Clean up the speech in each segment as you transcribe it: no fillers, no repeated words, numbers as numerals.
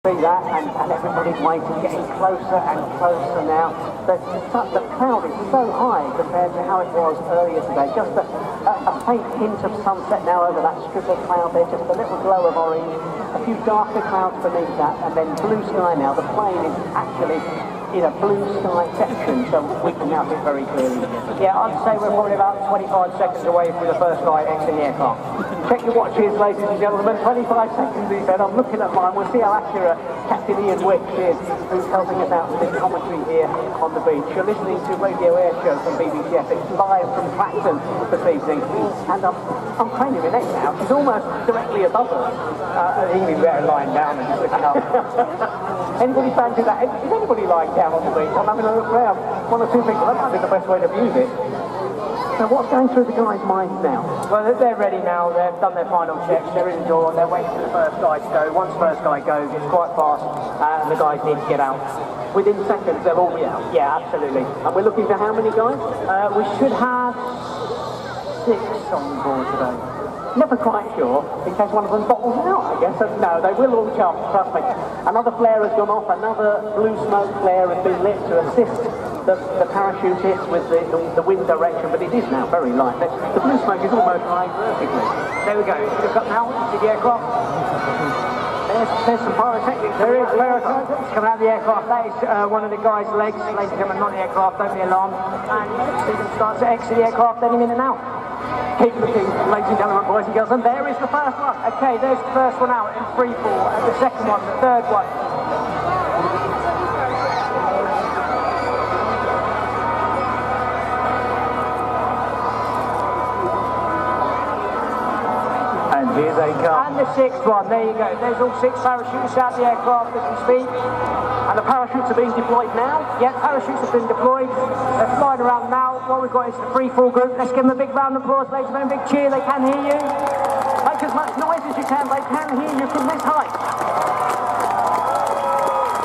See that, and everybody's waiting, getting closer and closer now. The cloud is so high compared to how it was earlier today. Just a faint hint of sunset now over that strip of cloud there, just a little glow of orange, a few darker clouds beneath that, and then blue sky now. The plane is actually in a blue sky section, so we can now see it very clearly. Yeah, I'd say we're probably about 25 seconds away from the first guy exiting the aircraft. Check your watches, ladies and gentlemen. 25 seconds, he said. I'm looking at mine. We'll see how accurate Captain Ian Wicks is, who's helping us out with this commentary here on the beach. You're listening to Radio Airshow from BBC Essex, live from Clacton this evening. And I'm craning my neck now. She's almost directly above us. He'd be better lying down and just looking up. Anybody fancy that? Is anybody lying down on the beach? I'm having a look around. One or two people. That might be the best way to view this. So what's going through the guys' minds now? Well, they're ready now. They've done their final checks. They're in the door. They're waiting for the first guy to go. Once the first guy goes, it's quite fast, and the guys need to get out. Within seconds, they'll all be out. Yeah, absolutely. And we're looking for how many guys? We should have 6 on board today. Never quite sure, in case one of them bottles out, I guess. No, they will all jump, trust me. Another flare has gone off, another blue smoke flare has been lit to assist the parachutists with the wind direction, but it is now very light. The blue smoke is almost lying vertically. There we go. Look up now, see the aircraft. There's some pyrotechnics. There is pyrotechnics coming out of the aircraft. That is one of the guy's legs. Ladies and gentlemen, not the aircraft, don't be alarmed. And he starts to exit the aircraft any minute now. Keep looking, ladies and gentlemen, boys and girls, and there is the first one. Okay, there's the first one out in free fall, and the second one, the third one. And here they come. And the sixth one, there you go. There's all 6 parachutes out the aircraft as we speak. And the parachutes are being deployed now? Yeah, parachutes have been deployed. They're flying around now. What we've got is the free fall group. Let's give them a big round of applause, ladies and gentlemen. Big cheer, they can hear you. Make as much noise as you can. They can hear you from this height.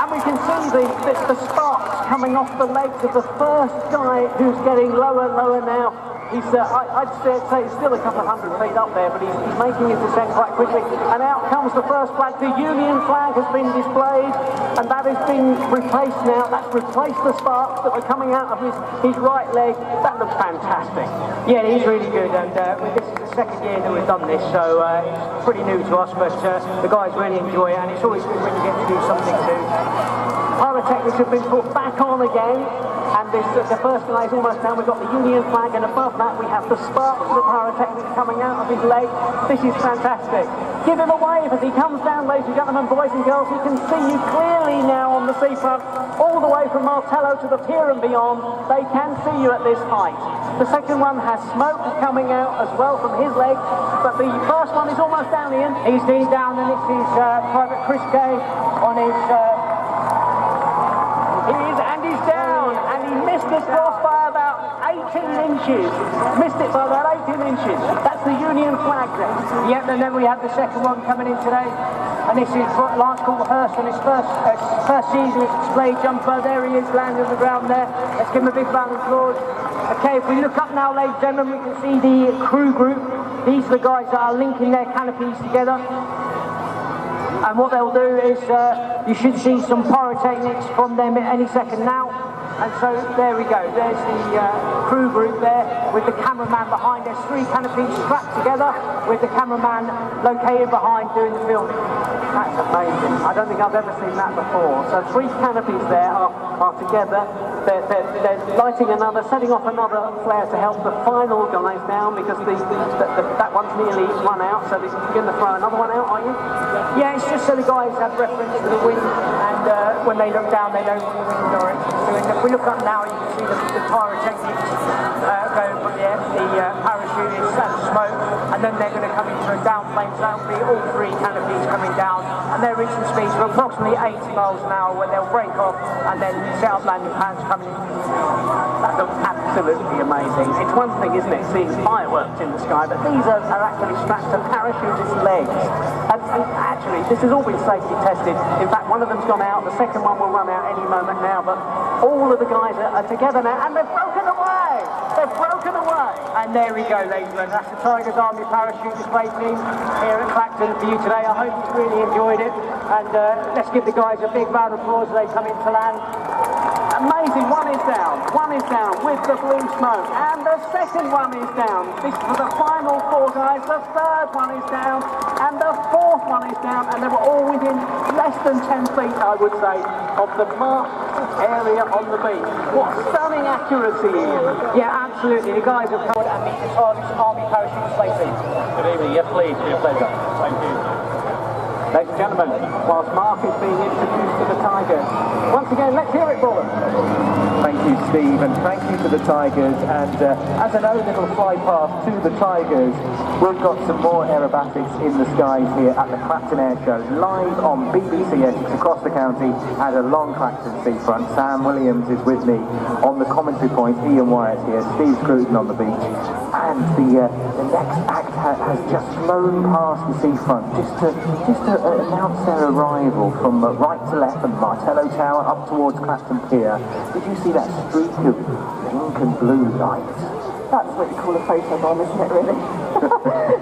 And we can see the sparks coming off the legs of the first guy who's getting lower and lower now. He's, I'd say he's still a couple of 100 feet up there, but he's making his descent quite quickly. And out comes the first flag. The Union flag has been displayed, and that has been replaced now. That's replaced the sparks that were coming out of his right leg. That looks fantastic. Yeah, it is really good, and this is the second year that we've done this, so it's pretty new to us, but the guys really enjoy it, and it's always good when you get to do something new. Pyrotechnics have been put back on again, and the first guy is almost down. We've got the Union flag, and above that we have the sparks of the pyrotechnics coming out of his leg. This is fantastic. Give him a wave as he comes down, ladies and gentlemen, boys and girls. He can see you clearly now on the seafront, all the way from Martello to the pier and beyond. They can see you at this height. The second one has smoke coming out as well from his leg, but the first one is almost down, Ian. He's down, and it's his Private Chris Gay on his... He's down, and he missed the cross by about 18 inches. Missed it by about 18 inches. That's the Union flag then. Yep, and then we have the second one coming in today. And this is Lance Hurst on his first season as display jumper. There he is, landing on the ground there. Let's give him a big round of applause. Okay, if we look up now, ladies and gentlemen, we can see the crew group. These are the guys that are linking their canopies together. And what they'll do is, you should see some pyrotechnics from them at any second now. And so there we go, there's the crew group there with the cameraman behind. There's 3 canopies strapped together with the cameraman located behind doing the filming. That's amazing. I don't think I've ever seen that before. So 3 canopies there are together. They're lighting another, setting off another flare to help the final guys down, because that one's nearly run out. So you're going to throw another one out, are you? Yeah, it's just so the guys have reference to the wind, and when they look down, they know what the wind direction is doing. If we look up now, you can see the pyrotechnics going from the parachutists and the smoke, and then they're going to come into a downplane, so that'll be all 3 canopies coming down, and they're reaching speeds of approximately 80 miles an hour when they'll break off, and then set up landing pads coming in. That looks absolutely amazing. It's one thing, isn't it, seeing fireworks in the sky, but these are actually strapped to parachutists' legs. And actually, this has all been safety tested. In fact, one of them's gone out, the second one will run out any moment now, but all of the guys are together now, and they've broken away! away. They've broken away. And there we go, ladies and gentlemen. That's the Tigers Army parachute display team here at Clacton for you today. I hope you've really enjoyed it. And let's give the guys a big round of applause as they come into land. Amazing, one is down with the blue smoke, and the second one is down. This is for the final four guys, the third one is down, and the fourth one is down, and they were all within less than 10 feet, I would say, of the marked area on the beach. What stunning accuracy, Ian. Yeah, absolutely. The guys have come and meet the Tigers Army parachute display team. Good evening, yes please, it's a pleasure. Thank you. Ladies and gentlemen, whilst Mark is being introduced to the Tigers, once again, let's hear it for them. Thank you, Steve, and thank you to the Tigers. And as an own little fly past to the Tigers, we've got some more aerobatics in the skies here at the Clacton Airshow, live on BBC Essex across the county at a long Clacton seafront. Sam Williams is with me on the commentary point, Ian Wyatt here, Steve Scruton on the beach. And the next act has just flown past the seafront just to announce their arrival from right to left from Martello Tower up towards Clacton Pier. Did you see that streak of pink and blue lights? That's what you call a photo bomb, isn't it, really?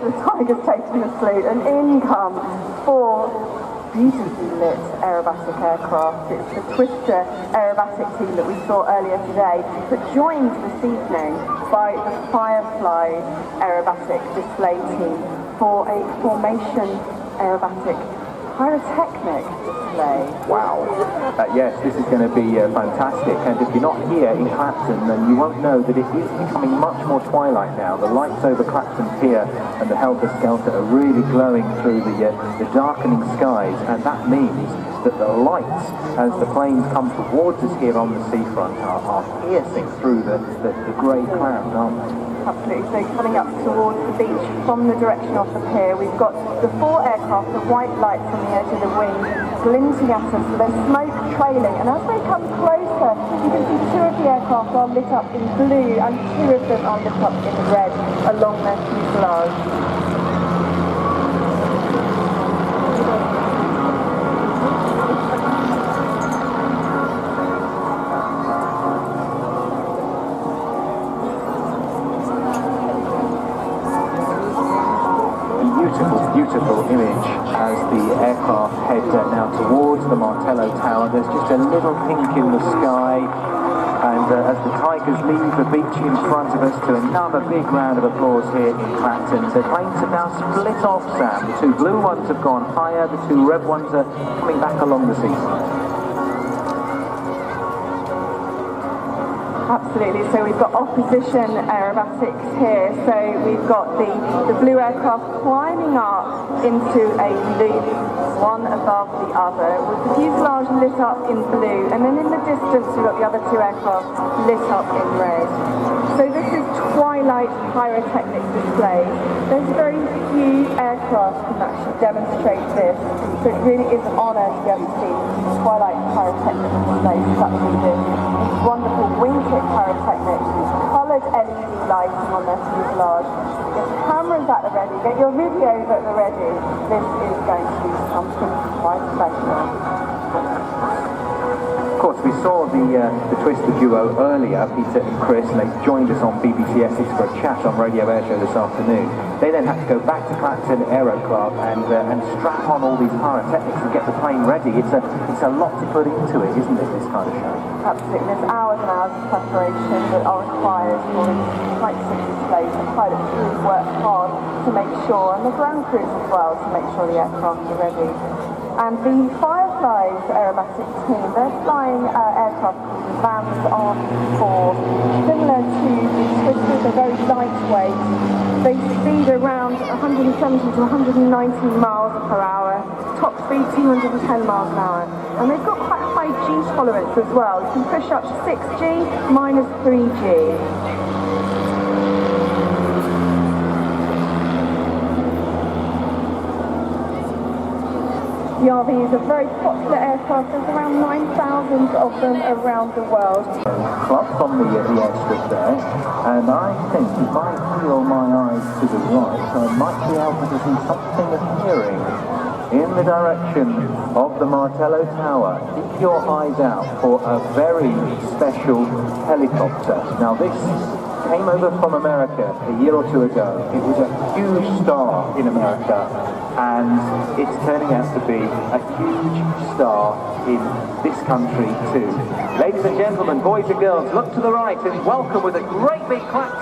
The Tigers taking a salute, and in come four beautifully lit aerobatic aircraft. It's the Twister aerobatic team that we saw earlier today, but joined this evening by the Firefly aerobatic display team for a formation aerobatic pyrotechnic display. Wow. Yes, this is going to be fantastic. And if you're not here in Clacton, then you won't know that it is becoming much more twilight now. The lights over Clacton Pier and the Helter Skelter are really glowing through the darkening skies, and that means that the lights, as the planes come towards us here on the seafront, are piercing through the grey clouds, aren't they? Absolutely. So coming up towards the beach from the direction of the pier, we've got the four aircraft, the white lights on the edge of the wing, glinting at us, so there's smoke trailing. And as they come closer, you can see two of the aircraft are lit up in blue and two of them are lit up in red along their fuselage. Beautiful image as the aircraft head now towards the Martello Tower. There's just a little pink in the sky, and as the Tigers leave the beach in front of us, to another big round of applause here in Clacton. The planes have now split off, Sam. The two blue ones have gone higher, the two red ones are coming back along the seafront. Absolutely, so we've got opposition aerobatics here. So we've got the blue aircraft climbing up into a loop, one above the other, with the fuselage lit up in blue, and then in the distance we've got the other two aircraft lit up in red. So this is twilight pyrotechnic display. There's very few aircraft can actually demonstrate this, so it really is an honour to be able to see twilight pyrotechnic display such as this. It's wonderful wingtip pyrotechnics, coloured LED lighting on their fuselage. Get cameras at the ready, get your videos at the ready. This is going to be something quite special. Of course, we saw the Twister duo earlier, Peter and Chris, and they joined us on BBC Essex for a chat on Radio Airshow this afternoon. They then had to go back to Clacton Aero Club and strap on all these pyrotechnics and get the plane ready. It's a lot to put into it, isn't it, this kind of show? Absolutely. There's hours and hours of preparation that are required for these types of displays. The pilots really work hard to make sure, and the ground crews as well, to make sure the aircraft are ready. And the Fireflies aerobatic team, they're flying aircraft called Vans RP4, similar to the Twisters. They're very lightweight. They speed around 170 to 190 miles per hour, top speed 210 miles an hour. And they've got quite high G tolerance as well. You can push up to 6G minus 3G. The RV is a very popular aircraft. There's around 9,000 of them around the world. Club from the airstrip there, and I think if I wheel my eyes to the right, I might be able to see something appearing in the direction of the Martello Tower. Keep your eyes out for a very special helicopter. Now this came over from America a year or two ago. It was a huge star in America, and it's turning out to be a huge star in this country too. Ladies and gentlemen, boys and girls, look to the right and welcome with a great big Clacton